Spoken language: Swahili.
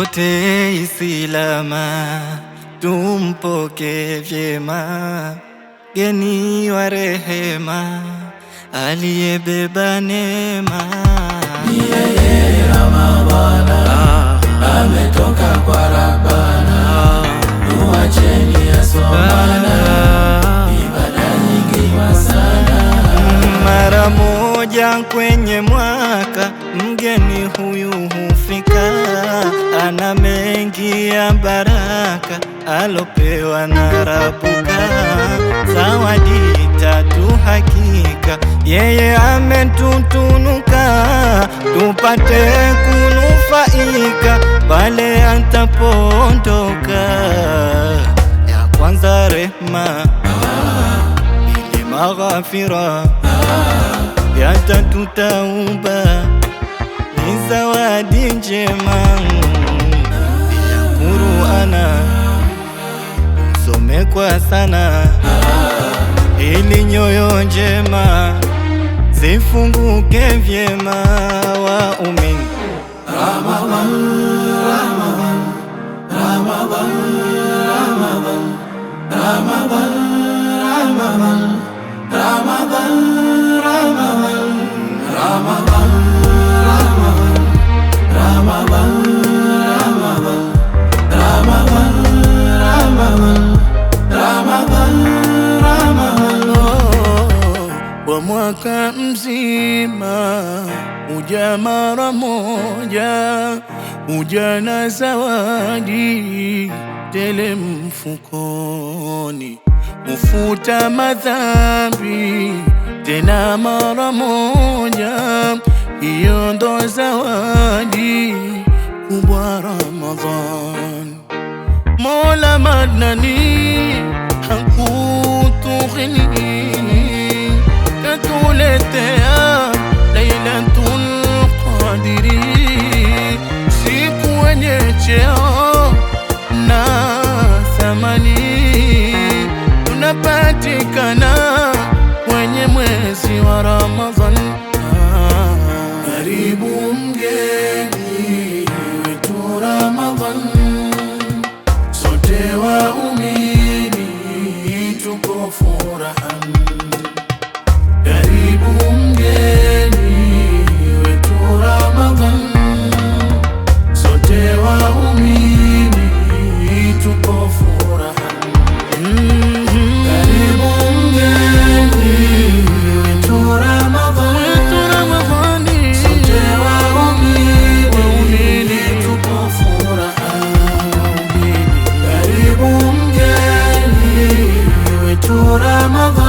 sote Islama tumpoke vyema, geni wa rehema aliyebeba neema. Ni yeye Ramadhana, ametoka kwa Rabbana, tuacheni asomana, ibada nyingi kwa sana. Mara moja kwenye mwaka mgeni huyu hufika, ana mengi ya baraka alopewa na Rabuka. Zawadi tatu hakika yeye ametutunuka, tupate kunufaika pale atapoondoka. Ya kwanza rehma, pili maghfira, ya tatu tauba, ni zawadi njema. Pia Qur'ana some kwa sana, ili nyoyo njema zifunguke vyema waumini. Ramadhan, Ramadhan, Ramadhan, Ramadhan, Ramadhan, Ramadhan, Ramadhan, Ramadhan, Ramadhan, Ramadhan, Ramadhan, Ramadhan, Ramadhan, Ramadhan. Kwa mwaka mzima uja mara moja, uja na zawadi tele mfukoni, ufuta madhambi tena mara moja. Hiyo ndo zawadi kubwa Ramadhan. Mola Madnani hakutughini, katuletea Lailatul Qadri, siku wenye cheo na thamani, tunapatikana kwenye mwezi wa Ramadhan. Karibu mgeni wetu Ramadhan, sote waumini tuko furahan. Karibu mgeni wetu Ramadhan, sote waumini tuko furahan. Karibu mgeni wetu Ramadhan, sote waumini tuko furahan. Karibu mgeni wetu Ramadhan.